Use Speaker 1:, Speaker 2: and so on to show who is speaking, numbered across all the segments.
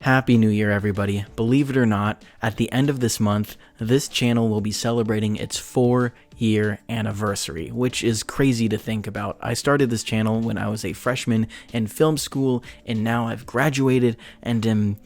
Speaker 1: Happy New Year, everybody. Believe it or not, at the end of this month, this channel will be celebrating its 4-year anniversary, which is crazy to think about. I started this channel when I was a freshman in film school, and now I've graduated and am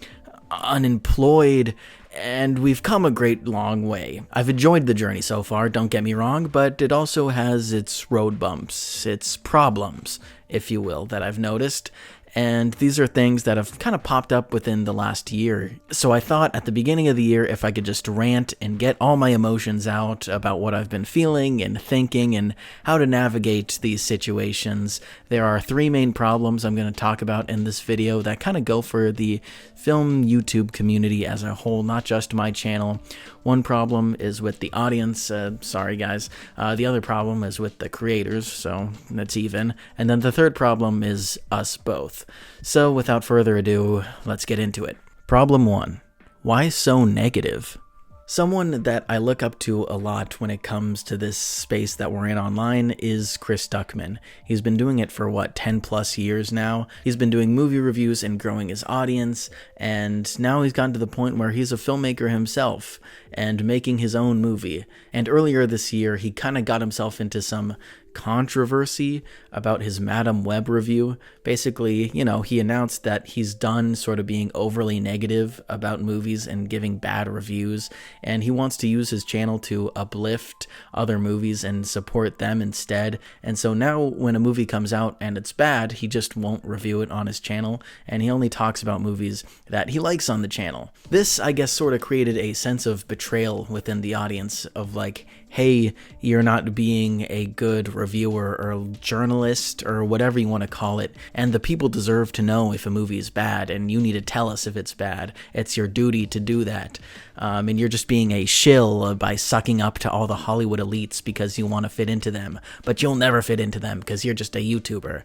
Speaker 1: unemployed, and we've come a great long way. I've enjoyed the journey so far, don't get me wrong, but it also has its road bumps, its problems, if you will, that I've noticed. And these are things that have kind of popped up within the last year. So I thought at the beginning of the year, if I could just rant and get all my emotions out about what I've been feeling and thinking and how to navigate these situations. There are 3 main problems I'm going to talk about in this video that kind of go for the film YouTube community as a whole, not just my channel. One problem is with the audience, sorry guys. The other problem is with the creators, so that's even. And then the third problem is us both. So without further ado, let's get into it. Problem 1. Why so negative? Someone that I look up to a lot when it comes to this space that we're in online is Chris Duckman. He's been doing it for 10 plus years now. He's been doing movie reviews and growing his audience, and now he's gotten to the point where he's a filmmaker himself and making his own movie. And earlier this year, he kind of got himself into some controversy about his Madam Web review. Basically, he announced that he's done sort of being overly negative about movies and giving bad reviews, and he wants to use his channel to uplift other movies and support them instead. And so now when a movie comes out and it's bad, he just won't review it on his channel, and he only talks about movies that he likes on the channel. This, I guess, sort of created a sense of betrayal within the audience of like, hey, you're not being a good reviewer or journalist or whatever you want to call it, and the people deserve to know if a movie is bad, and you need to tell us if it's bad. It's your duty to do that. And you're just being a shill by sucking up to all the Hollywood elites because you want to fit into them, but you'll never fit into them because you're just a YouTuber.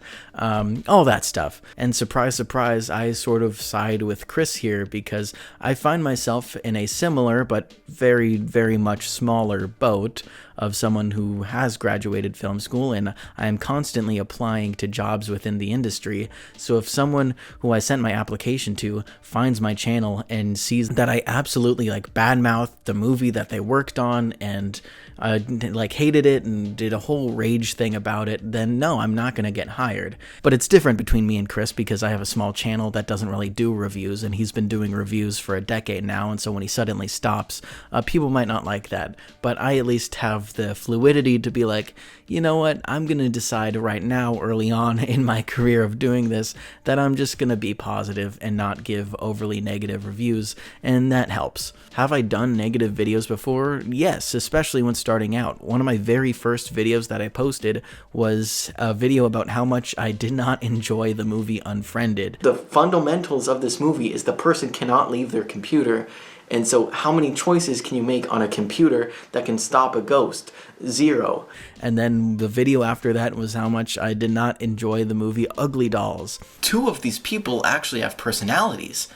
Speaker 1: All that stuff. And surprise, surprise, I sort of side with Chris here because I find myself in a similar but very, very much smaller boat of someone who has graduated film school, and I am constantly applying to jobs within the industry. So if someone who I sent my application to finds my channel and sees that I absolutely badmouth the movie that they worked on and hated it and did a whole rage thing about it, then no, I'm not going to get hired. But it's different between me and Chris because I have a small channel that doesn't really do reviews, and he's been doing reviews for a decade now, and so when he suddenly stops, people might not like that. But I at least have the fluidity to be like, you know what, I'm going to decide right now early on in my career of doing this that I'm just going to be positive and not give overly negative reviews, and that helps. Have I done negative videos before? Yes, especially when starting out. One of my very first videos that I posted was a video about how much I did not enjoy the movie Unfriended. The fundamentals of this movie is the person cannot leave their computer. And so how many choices can you make on a computer that can stop a ghost? 0. And then the video after that was how much I did not enjoy the movie Ugly Dolls. 2 of these people actually have personalities.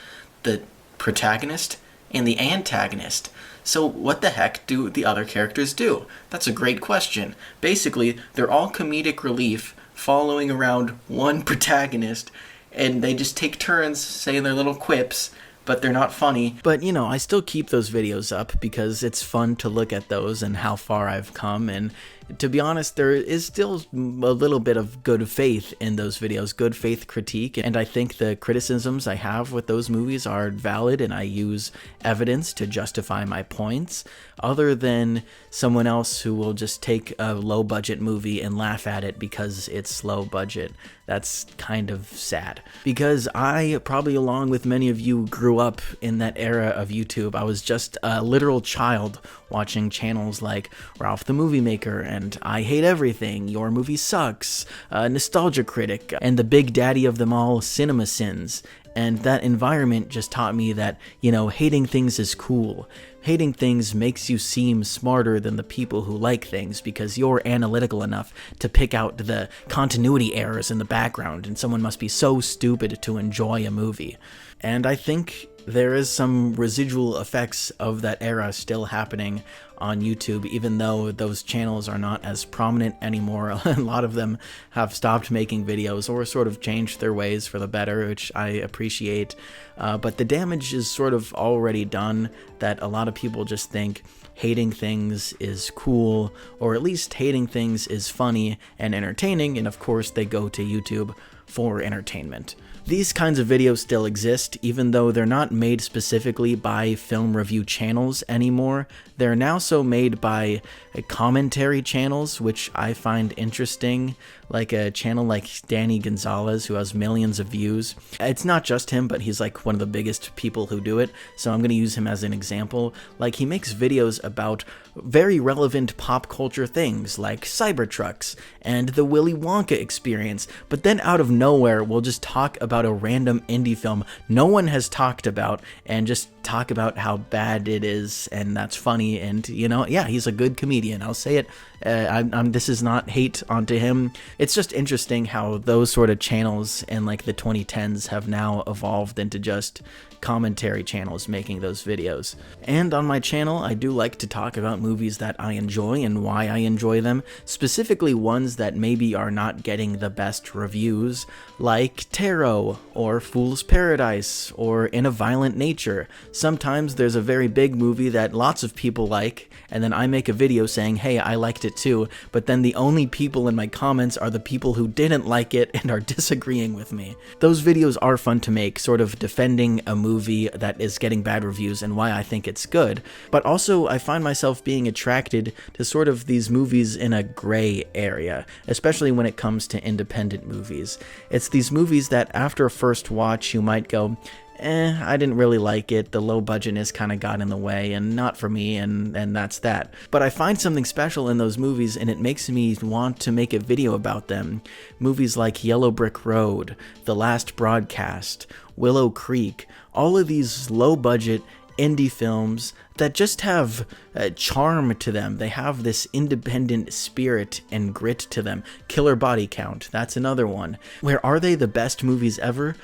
Speaker 1: The protagonist and the antagonist. So what the heck do the other characters do? That's a great question. Basically, they're all comedic relief following around one protagonist, and they just take turns saying their little quips, but they're not funny. But I still keep those videos up because it's fun to look at those and how far I've come, and to be honest, there is still a little bit of good faith in those videos, good faith critique, and I think the criticisms I have with those movies are valid, and I use evidence to justify my points, other than someone else who will just take a low-budget movie and laugh at it because it's low budget. That's kind of sad. Because I, probably along with many of you, grew up in that era of YouTube. I was just a literal child watching channels like Ralph the Movie Maker and I Hate Everything, Your Movie Sucks, Nostalgia Critic, and the big daddy of them all, Cinema Sins. And that environment just taught me that, hating things is cool. Hating things makes you seem smarter than the people who like things because you're analytical enough to pick out the continuity errors in the background, and someone must be so stupid to enjoy a movie. And I think there is some residual effects of that era still happening on YouTube, even though those channels are not as prominent anymore. A lot of them have stopped making videos or sort of changed their ways for the better, which I appreciate. But the damage is sort of already done, that a lot of people just think hating things is cool, or at least hating things is funny and entertaining, and of course they go to YouTube for entertainment. These kinds of videos still exist, even though they're not made specifically by film review channels anymore. They're now so made by commentary channels, which I find interesting, like a channel like Danny Gonzalez, who has millions of views. It's not just him, but he's like one of the biggest people who do it, so I'm going to use him as an example. Like, he makes videos about very relevant pop culture things, like Cybertrucks and the Willy Wonka experience, but then out of nowhere, we'll just talk about a random indie film no one has talked about, and just talk about how bad it is, and that's funny, and, you know, yeah, he's a good comedian, I'll say it. This is not hate onto him. It's just interesting how those sort of channels in like the 2010s have now evolved into just commentary channels making those videos. And on my channel, I do like to talk about movies that I enjoy and why I enjoy them, specifically ones that maybe are not getting the best reviews, like Tarot, or Fool's Paradise, or In a Violent Nature. Sometimes there's a very big movie that lots of people like, and then I make a video saying, hey, I liked it too, but then the only people in my comments are the people who didn't like it and are disagreeing with me. Those videos are fun to make, sort of defending a movie that is getting bad reviews and why I think it's good, but also I find myself being attracted to sort of these movies in a gray area, especially when it comes to independent movies. It's these movies that after a first watch you might go, I didn't really like it, the low budgetness kind of got in the way, and not for me, and that's that. But I find something special in those movies, and it makes me want to make a video about them. Movies like Yellow Brick Road, The Last Broadcast, Willow Creek, all of these low-budget indie films that just have charm to them. They have this independent spirit and grit to them. Killer Body Count, that's another one. Where are they the best movies ever?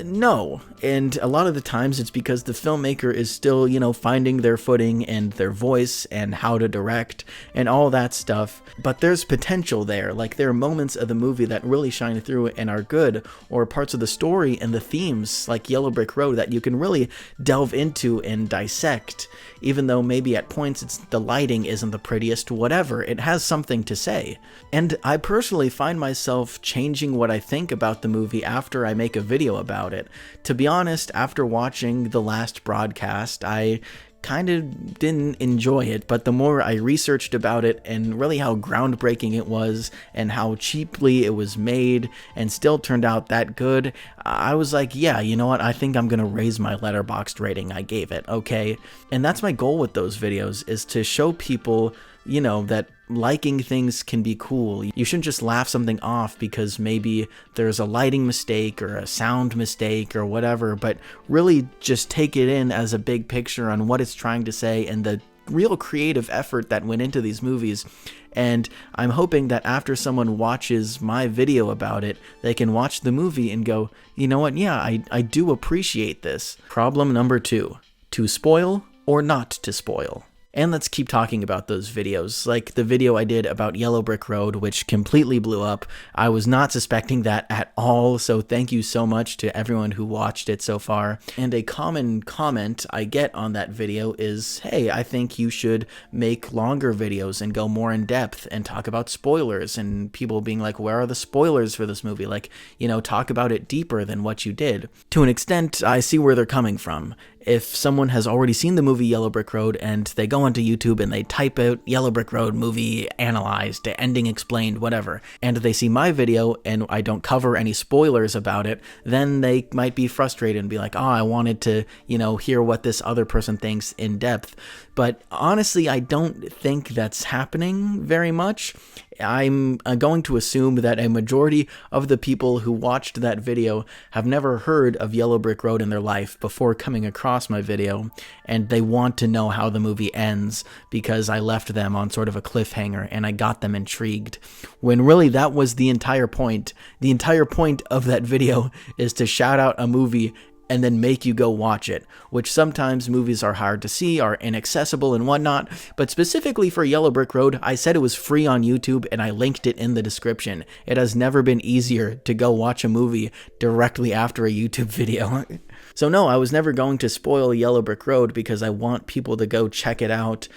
Speaker 1: No, and a lot of the times it's because the filmmaker is still, you know, finding their footing and their voice and how to direct and all that stuff, but there's potential there. Like, there are moments of the movie that really shine through and are good, or parts of the story and the themes, like Yellow Brick Road, that you can really delve into and dissect, even though maybe at points the lighting isn't the prettiest, whatever, it has something to say. And I personally find myself changing what I think about the movie after I make a video about it. To be honest, after watching The Last Broadcast, I kind of didn't enjoy it, but the more I researched about it and really how groundbreaking it was and how cheaply it was made and still turned out that good, I was like, yeah, you know what, I think I'm gonna raise my Letterboxd rating I gave it, okay? And that's my goal with those videos, is to show people, you know, that liking things can be cool. You shouldn't just laugh something off because maybe there's a lighting mistake or a sound mistake or whatever, but really just take it in as a big picture on what it's trying to say and the real creative effort that went into these movies. And I'm hoping that after someone watches my video about it, they can watch the movie and go, you know what, yeah, I do appreciate this. Problem number 2, to spoil or not to spoil. And let's keep talking about those videos, like the video I did about Yellow Brick Road, which completely blew up. I was not suspecting that at all, so thank you so much to everyone who watched it so far. And a common comment I get on that video is, hey, I think you should make longer videos and go more in depth and talk about spoilers, and people being like, where are the spoilers for this movie? Like, you know, talk about it deeper than what you did. To an extent, I see where they're coming from. If someone has already seen the movie Yellow Brick Road and they go onto YouTube and they type out Yellow Brick Road movie analyzed, ending explained, whatever, and they see my video and I don't cover any spoilers about it, then they might be frustrated and be like, oh, I wanted to, you know, hear what this other person thinks in depth. But honestly, I don't think that's happening very much. I'm going to assume that a majority of the people who watched that video have never heard of Yellow Brick Road in their life before coming across my video, and they want to know how the movie ends because I left them on sort of a cliffhanger and I got them intrigued, when really that was the entire point. The entire point of that video is to shout out a movie and then make you go watch it, which sometimes movies are hard to see, are inaccessible and whatnot, but specifically for Yellow Brick Road, I said it was free on YouTube and I linked it in the description. It has never been easier to go watch a movie directly after a YouTube video. So no, I was never going to spoil Yellow Brick Road because I want people to go check it out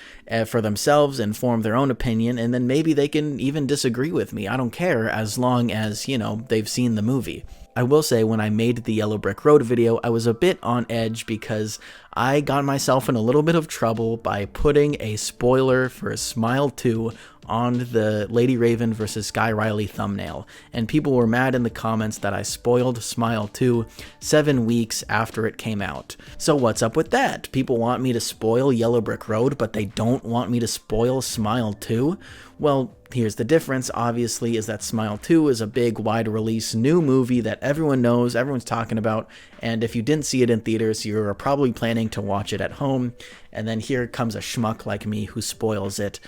Speaker 1: for themselves and form their own opinion, and then maybe they can even disagree with me. I don't care as long as, you know, they've seen the movie. I will say when I made the Yellow Brick Road video, I was a bit on edge because I got myself in a little bit of trouble by putting a spoiler for Smile 2 on the Lady Raven versus Sky Riley thumbnail, and people were mad in the comments that I spoiled Smile 2 7 weeks after it came out. So what's up with that? People want me to spoil Yellow Brick Road, but they don't want me to spoil Smile 2? Well, here's the difference, obviously, is that Smile 2 is a big, wide-release new movie that everyone knows, everyone's talking about, and if you didn't see it in theaters, you're probably planning to watch it at home, and then here comes a schmuck like me who spoils it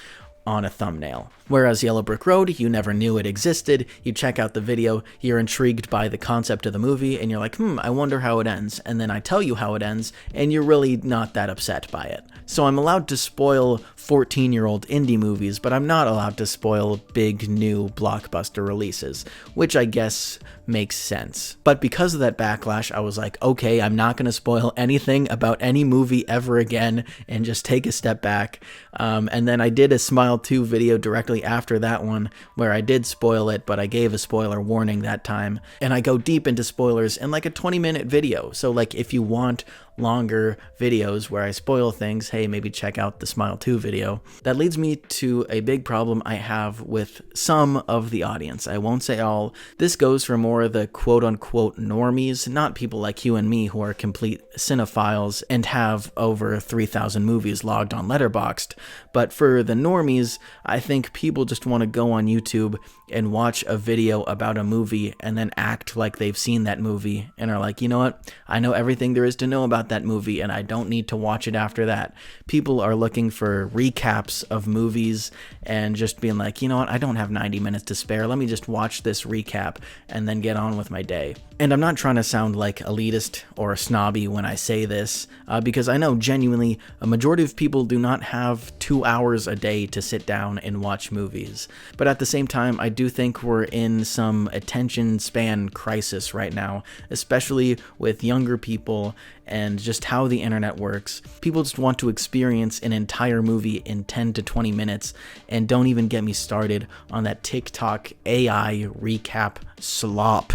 Speaker 1: on a thumbnail. Whereas Yellow Brick Road, you never knew it existed, you check out the video, you're intrigued by the concept of the movie, and you're like, I wonder how it ends, and then I tell you how it ends, and you're really not that upset by it. So I'm allowed to spoil 14-year-old indie movies, but I'm not allowed to spoil big new blockbuster releases, which I guess makes sense. But because of that backlash, I was like, okay, I'm not going to spoil anything about any movie ever again and just take a step back. And then I did a Smile 2 video directly after that one where I did spoil it, but I gave a spoiler warning that time. And I go deep into spoilers in like a 20-minute video. So like if you want longer videos where I spoil things, hey, maybe check out the Smile 2 video. That leads me to a big problem I have with some of the audience. I won't say all. This goes for more of the quote-unquote normies, not people like you and me who are complete cinephiles and have over 3,000 movies logged on Letterboxd. But for the normies, I think people just want to go on YouTube and watch a video about a movie and then act like they've seen that movie and are like, you know what, I know everything there is to know about that movie and I don't need to watch it after that. People are looking for recaps of movies and just being like, you know what, I don't have 90 minutes to spare, let me just watch this recap and then get on with my day. And I'm not trying to sound like elitist or snobby when I say this, because I know genuinely a majority of people do not have 2 hours a day to sit down and watch movies. But at the same time, I do think we're in some attention span crisis right now, especially with younger people and just how the internet works. People just want to experience an entire movie in 10 to 20 minutes, and don't even get me started on that TikTok AI recap slop.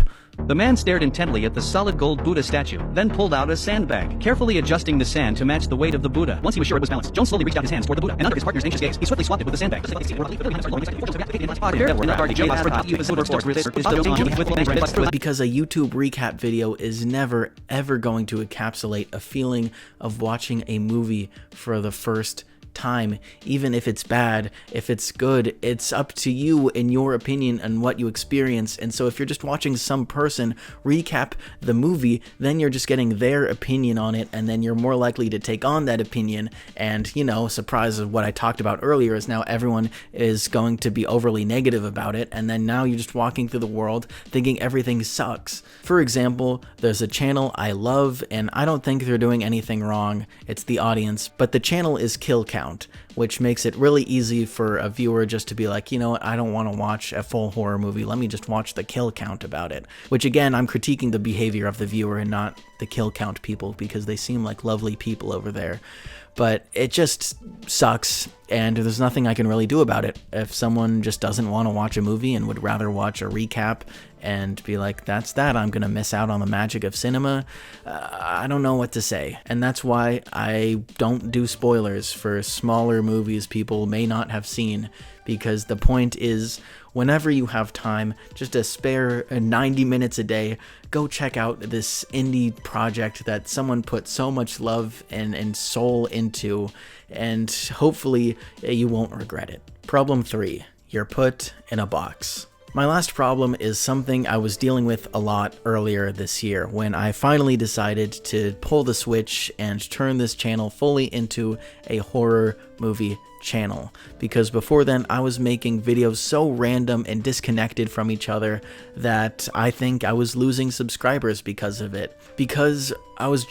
Speaker 2: The man stared intently at the solid gold Buddha statue, then pulled out a sandbag, carefully adjusting the sand to match the weight of the Buddha. Once he was sure it was balanced, Jones slowly reached out his hands toward the Buddha, and under his partner's anxious gaze, he swiftly swapped it with the sandbag.
Speaker 1: Because a YouTube recap video is never, ever going to encapsulate a feeling of watching a movie for the first time. Even if it's bad, if it's good, it's up to you in your opinion and what you experience. And so if you're just watching some person recap the movie, then you're just getting their opinion on it, and then you're more likely to take on that opinion. And, you know, surprise of what I talked about earlier is now everyone is going to be overly negative about it, and then now you're just walking through the world thinking everything sucks. For example, there's a channel I love, and I don't think they're doing anything wrong. It's the audience, but the channel is Kill Count, which makes it really easy for a viewer just to be like, you know what, I don't want to watch a full horror movie, let me just watch the kill count about it. Which again, I'm critiquing the behavior of the viewer and not the kill count people, because they seem like lovely people over there. But it just sucks, and there's nothing I can really do about it. If someone just doesn't want to watch a movie and would rather watch a recap and be like, that's that, I'm gonna miss out on the magic of cinema, I don't know what to say. And that's why I don't do spoilers for smaller movies people may not have seen, because the point is, whenever you have time, just a spare 90 minutes a day, go check out this indie project that someone put so much love and soul into, and hopefully you won't regret it. Problem 3, you're put in a box. My last problem is something I was dealing with a lot earlier this year when I finally decided to pull the switch and turn this channel fully into a horror movie channel, because before then I was making videos so random and disconnected from each other that I think I was losing subscribers because of it. Because I was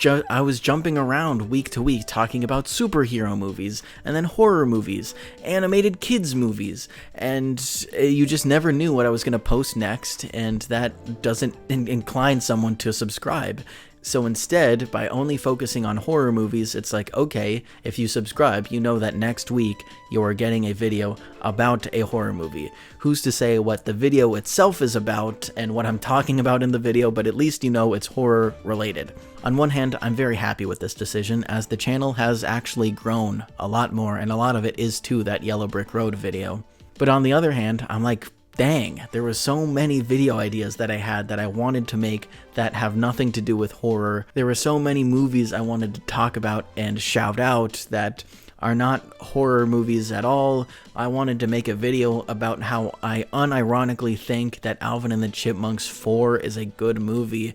Speaker 1: jumping around week to week talking about superhero movies, and then horror movies, animated kids movies, and you just never knew what I was going to post next, and that doesn't incline someone to subscribe. So instead, by only focusing on horror movies, it's like, okay, if you subscribe, you know that next week you are getting a video about a horror movie. Who's to say what the video itself is about and what I'm talking about in the video, but at least you know it's horror related. On one hand, I'm very happy with this decision, as the channel has actually grown a lot more, and a lot of it is to that Yellow Brick Road video. But on the other hand, I'm like, dang, there were so many video ideas that I had that I wanted to make that have nothing to do with horror. There were so many movies I wanted to talk about and shout out that are not horror movies at all. I wanted to make a video about how I unironically think that Alvin and the Chipmunks 4 is a good movie,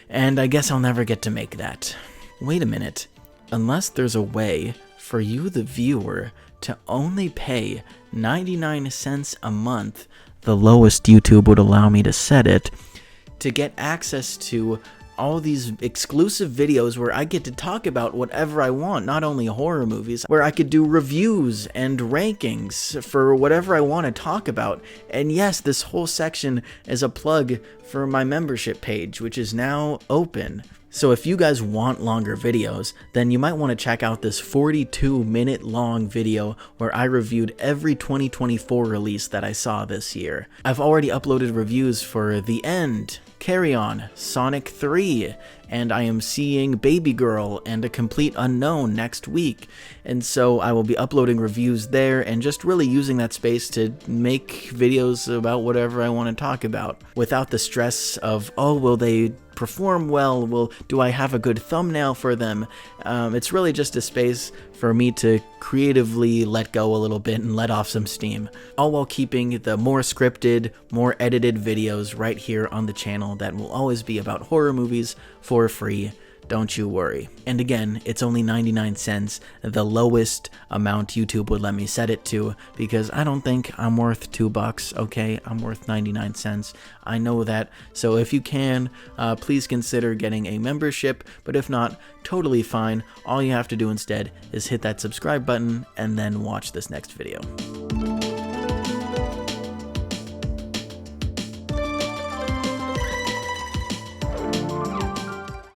Speaker 1: and I guess I'll never get to make that. Wait a minute. Unless there's a way for you, the viewer, to only pay 99 cents a month, the lowest YouTube would allow me to set it, to get access to all these exclusive videos where I get to talk about whatever I want, not only horror movies, where I could do reviews and rankings for whatever I want to talk about. And yes, this whole section is a plug for my membership page, which is now open. So if you guys want longer videos, then you might want to check out this 42-minute long video where I reviewed every 2024 release that I saw this year. I've already uploaded reviews for The End, Carry On, Sonic 3, and I am seeing Baby Girl and A Complete Unknown next week. And so I will be uploading reviews there and just really using that space to make videos about whatever I want to talk about without the stress of, oh, will they perform well? Do I have a good thumbnail for them? It's really just a space for me to creatively let go a little bit and let off some steam, all while keeping the more scripted, more edited videos right here on the channel that will always be about horror movies for free. Don't you worry. And again, it's only 99 cents, the lowest amount YouTube would let me set it to, because I don't think I'm worth $2, okay? I'm worth 99 cents. I know that. So if you can, please consider getting a membership, but if not, totally fine. All you have to do instead is hit that subscribe button and then watch this next video.